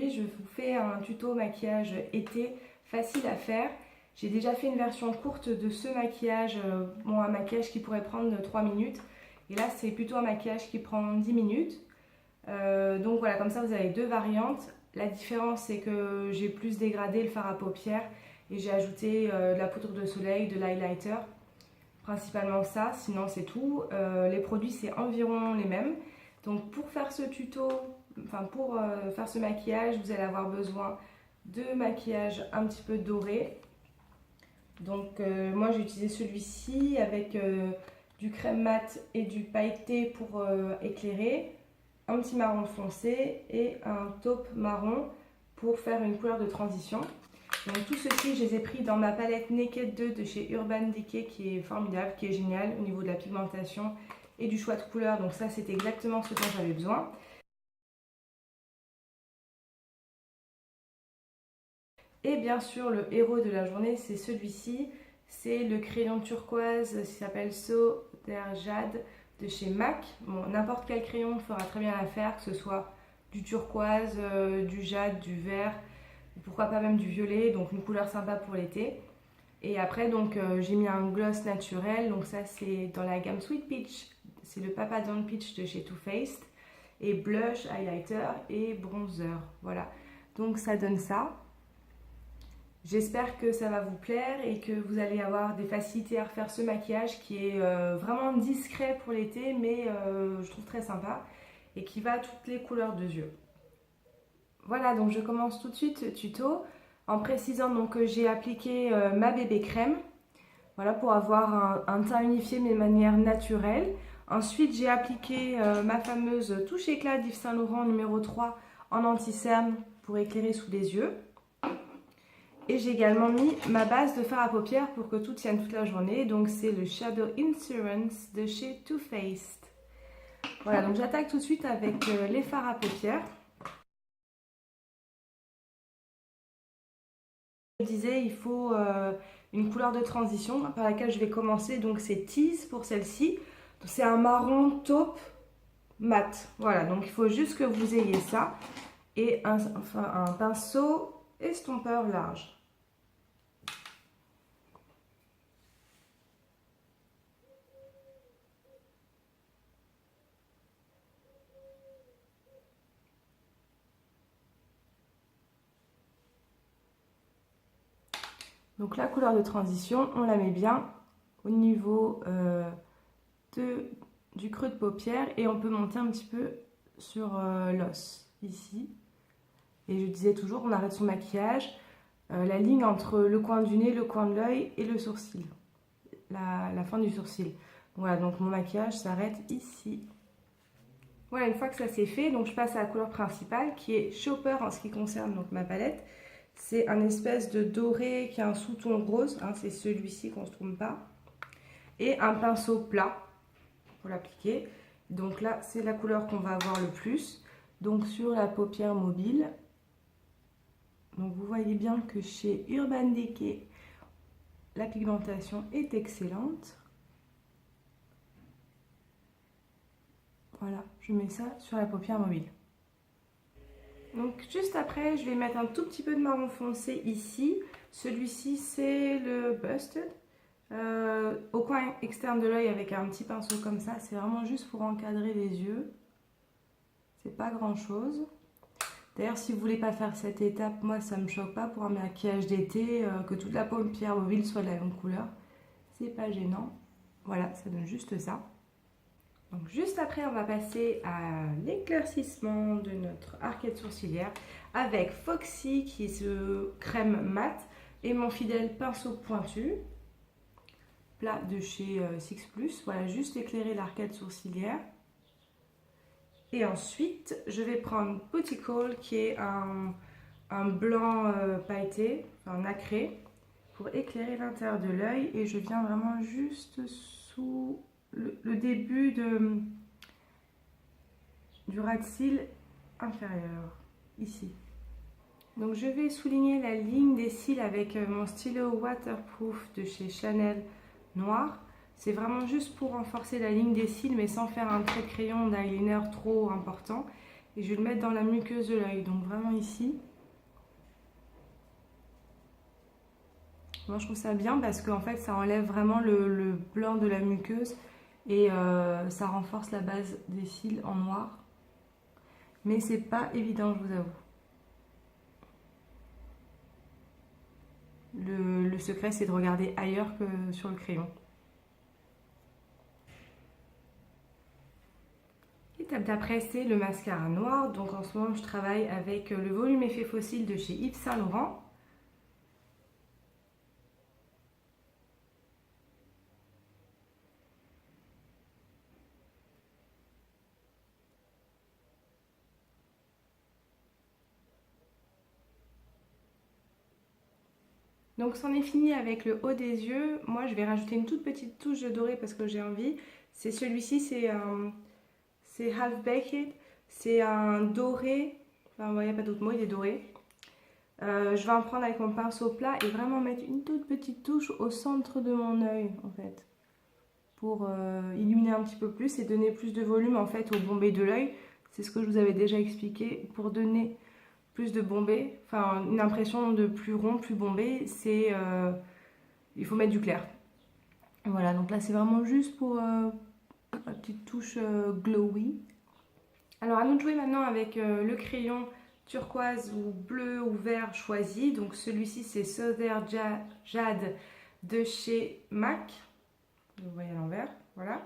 aujourd'hui je vous fais un tuto maquillage été facile à faire. J'ai déjà fait une version courte de ce maquillage, un maquillage qui pourrait prendre 3 minutes. Et là c'est plutôt un maquillage qui prend 10 minutes. Donc voilà, comme ça vous avez deux variantes. La différence c'est que j'ai plus dégradé le fard à paupières et j'ai ajouté de la poudre de soleil, de l'highlighter. Principalement ça, sinon c'est tout. Les produits c'est environ les mêmes. Donc pour faire ce tuto, pour faire ce maquillage, vous allez avoir besoin de maquillage un petit peu doré. Donc moi j'ai utilisé celui-ci avec du crème mat et du pailleté pour éclairer, un petit marron foncé et un taupe marron pour faire une couleur de transition. Donc tout ceci, je les ai pris dans ma palette Naked 2 de chez Urban Decay qui est formidable, qui est génial au niveau de la pigmentation et du choix de couleurs. Donc ça, c'était exactement ce dont j'avais besoin. Et bien sûr, le héros de la journée, c'est celui-ci. C'est le crayon turquoise qui s'appelle So There Jade de chez MAC. Bon, n'importe quel crayon fera très bien l'affaire, que ce soit du turquoise, du jade, du vert, pourquoi pas même du violet, donc une couleur sympa pour l'été. Et après donc j'ai mis un gloss naturel, donc ça c'est dans la gamme Sweet Peach, c'est le Papa Don't Peach de chez Too Faced, et blush, highlighter et bronzer, voilà, donc ça donne ça. J'espère que ça va vous plaire et que vous allez avoir des facilités à refaire ce maquillage qui est vraiment discret pour l'été, mais je trouve très sympa et qui va à toutes les couleurs de yeux. Voilà, donc je commence tout de suite le tuto en précisant donc que j'ai appliqué ma bébé crème, voilà, pour avoir un teint unifié mais de manière naturelle. Ensuite j'ai appliqué ma fameuse touche éclat d'Yves Saint Laurent numéro 3 en anti-cerne pour éclairer sous les yeux. Et j'ai également mis ma base de fard à paupières pour que tout tienne toute la journée, donc c'est le Shadow Insurance de chez Too Faced. Voilà, donc j'attaque tout de suite avec les fards à paupières. Je disais, il faut une couleur de transition par laquelle je vais commencer, donc c'est Tease pour celle-ci. C'est un marron taupe mat, voilà, donc il faut juste que vous ayez ça et un pinceau estompeur large. Donc la couleur de transition, on la met bien au niveau du creux de paupière et on peut monter un petit peu sur l'os, ici. Et je disais toujours, on arrête son maquillage, la ligne entre le coin du nez, le coin de l'œil et le sourcil, la fin du sourcil. Voilà, donc mon maquillage s'arrête ici. Voilà, une fois que ça c'est fait, donc je passe à la couleur principale qui est Shopper en ce qui concerne donc ma palette. C'est un espèce de doré qui a un sous-ton rose, hein, c'est celui-ci qu'on ne se trompe pas. Et un pinceau plat pour l'appliquer. Donc là, c'est la couleur qu'on va avoir le plus. Donc sur la paupière mobile. Donc vous voyez bien que chez Urban Decay, la pigmentation est excellente. Voilà, je mets ça sur la paupière mobile. Donc juste après, je vais mettre un tout petit peu de marron foncé ici. Celui-ci, c'est le Busted. Au coin externe de l'œil avec un petit pinceau comme ça. C'est vraiment juste pour encadrer les yeux. C'est pas grand chose. D'ailleurs, si vous voulez pas faire cette étape, moi ça me choque pas pour un maquillage d'été, que toute la paupière mobile soit de la même couleur. C'est pas gênant. Voilà, ça donne juste ça. Donc juste après, on va passer à l'éclaircissement de notre arcade sourcilière avec Foxy qui est ce crème mat et mon fidèle pinceau pointu plat de chez Six Plus. Voilà, juste éclairer l'arcade sourcilière. Et ensuite, je vais prendre Putty Call qui est un blanc pailleté, un nacré, pour éclairer l'intérieur de l'œil. Et je viens vraiment juste sous le début du ras de cils inférieur, ici. Donc je vais souligner la ligne des cils avec mon stylo waterproof de chez Chanel noir. C'est vraiment juste pour renforcer la ligne des cils mais sans faire un trait de crayon d'eyeliner trop important. et je vais le mettre dans la muqueuse de l'œil, donc vraiment ici. Moi je trouve ça bien parce qu'en fait ça enlève vraiment le blanc de la muqueuse et ça renforce la base des cils en noir. Mais c'est pas évident, je vous avoue. Le secret c'est de regarder ailleurs que sur le crayon. Étape d'après, c'est le mascara noir. Donc en ce moment je travaille avec le volume effet fossile de chez Yves Saint Laurent. Donc c'en est fini avec le haut des yeux. Moi je vais rajouter une toute petite touche de doré parce que j'ai envie. C'est celui-ci, c'est Half Baked. C'est un doré. Enfin, il n'y a pas d'autre mot, il est doré. Je vais en prendre avec mon pinceau plat et vraiment mettre une toute petite touche au centre de mon œil en fait. Pour illuminer un petit peu plus et donner plus de volume en fait au bombé de l'œil. C'est ce que je vous avais déjà expliqué. Pour donner plus de bombé, enfin une impression de plus rond, plus bombé, c'est il faut mettre du clair. Voilà, donc là c'est vraiment juste pour la petite touche glowy. Alors à nous de jouer maintenant avec le crayon turquoise ou bleu ou vert choisi. Donc celui-ci c'est Southern Jade de chez MAC. Vous voyez à l'envers, voilà.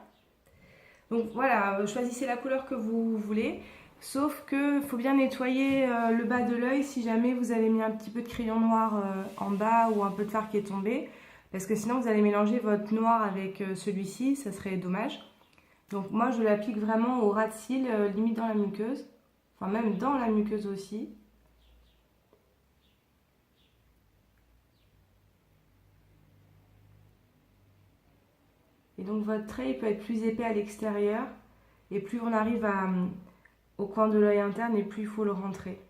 Donc voilà, choisissez la couleur que vous voulez. Sauf que faut bien nettoyer le bas de l'œil si jamais vous avez mis un petit peu de crayon noir en bas ou un peu de fard qui est tombé. Parce que sinon vous allez mélanger votre noir avec celui-ci, ça serait dommage. Donc moi je l'applique vraiment au ras de cils, limite dans la muqueuse. Enfin même dans la muqueuse aussi. Et donc votre trait peut être plus épais à l'extérieur. Et plus on arrive au coin de l'œil interne et plus il faut le rentrer.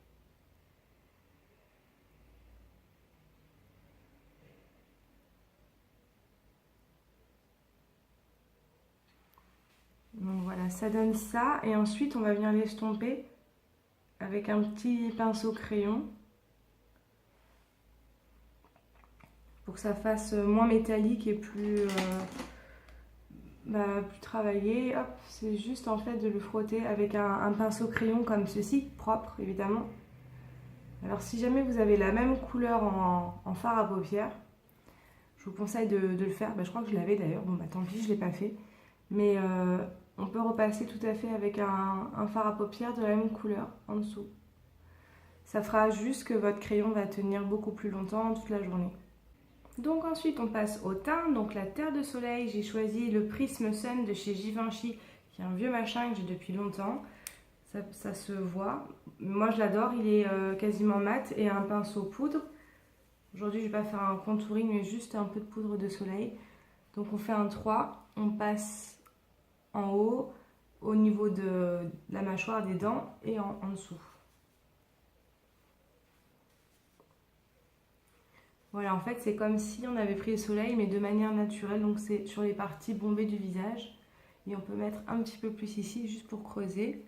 Donc voilà, ça donne ça. Et ensuite, on va venir l'estomper avec un petit pinceau crayon. Pour que ça fasse moins métallique et plus travaillé. Hop, c'est juste en fait de le frotter avec un pinceau crayon comme ceci, propre évidemment. Alors si jamais vous avez la même couleur en fard à paupières, je vous conseille de le faire. Je crois que je l'avais d'ailleurs, bon tant pis, je ne l'ai pas fait. Mais on peut repasser tout à fait avec un fard à paupières de la même couleur en dessous. Ça fera juste que votre crayon va tenir beaucoup plus longtemps toute la journée. Donc ensuite on passe au teint. Donc la terre de soleil, j'ai choisi le Prisme Sun de chez Givenchy, qui est un vieux machin que j'ai depuis longtemps. Ça se voit. Moi je l'adore, il est quasiment mat et un pinceau poudre. Aujourd'hui je vais pas faire un contouring mais juste un peu de poudre de soleil. Donc on fait un 3, on passe en haut, au niveau de la mâchoire, des dents et en dessous. Voilà, en fait c'est comme si on avait pris le soleil mais de manière naturelle, donc c'est sur les parties bombées du visage. Et on peut mettre un petit peu plus ici juste pour creuser.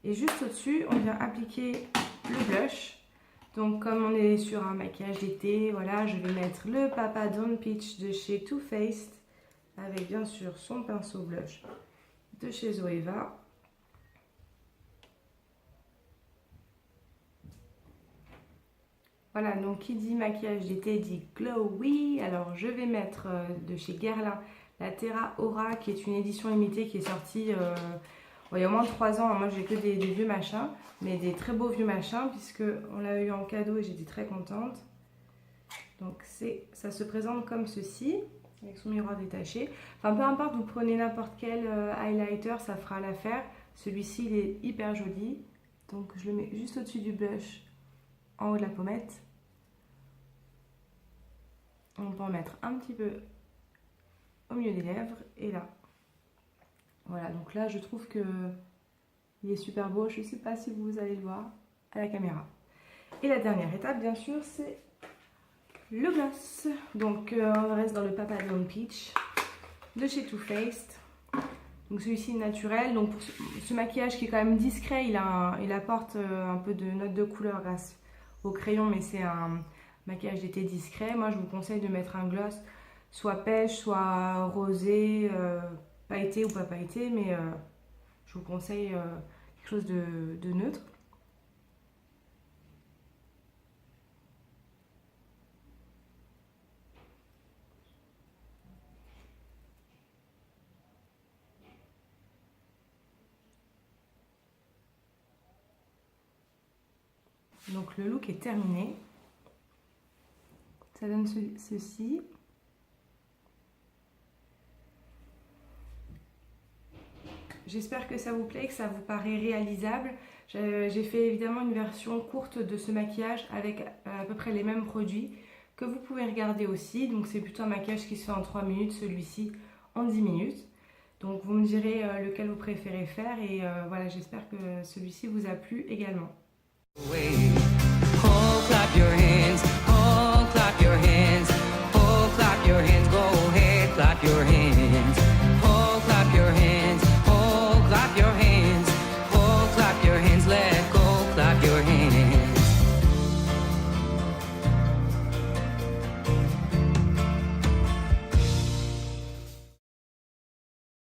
Et juste au-dessus, on vient appliquer le blush. Donc comme on est sur un maquillage d'été, voilà, je vais mettre le Papa Don't Peach de chez Too Faced, avec bien sûr son pinceau blush de chez Zoeva. Voilà, donc qui dit maquillage d'été dit glowy. Alors je vais mettre de chez Guerlain la Terra Aura, qui est une édition limitée qui est sortie il y a au moins 3 ans. Moi j'ai que des vieux machins, mais des très beaux vieux machins, puisque on l'a eu en cadeau et j'étais très contente. Donc ça se présente comme ceci, avec son miroir détaché. Enfin peu importe, vous prenez n'importe quel highlighter, ça fera l'affaire. Celui-ci il est hyper joli. Donc je le mets juste au-dessus du blush, en haut de la pommette. On peut en mettre un petit peu au milieu des lèvres et là. Voilà, donc là je trouve que il est super beau. Je ne sais pas si vous allez le voir à la caméra. Et la dernière étape, bien sûr, c'est le gloss. Donc on reste dans le Papa Don't Peach de chez Too Faced. Donc celui-ci est naturel. Donc pour ce maquillage qui est quand même discret, il apporte un peu de notes de couleur grâce au crayon, mais c'est un maquillage d'été discret. Moi je vous conseille de mettre un gloss soit pêche, soit rosé, pailleté ou pas pailleté, mais je vous conseille quelque chose de neutre. Donc le look est terminé. Ça donne ceci. J'espère que ça vous plaît, que ça vous paraît réalisable. J'ai fait évidemment une version courte de ce maquillage avec à peu près les mêmes produits que vous pouvez regarder aussi. Donc c'est plutôt un maquillage qui se fait en 3 minutes, celui-ci en 10 minutes. Donc vous me direz lequel vous préférez faire et voilà, j'espère que celui-ci vous a plu également.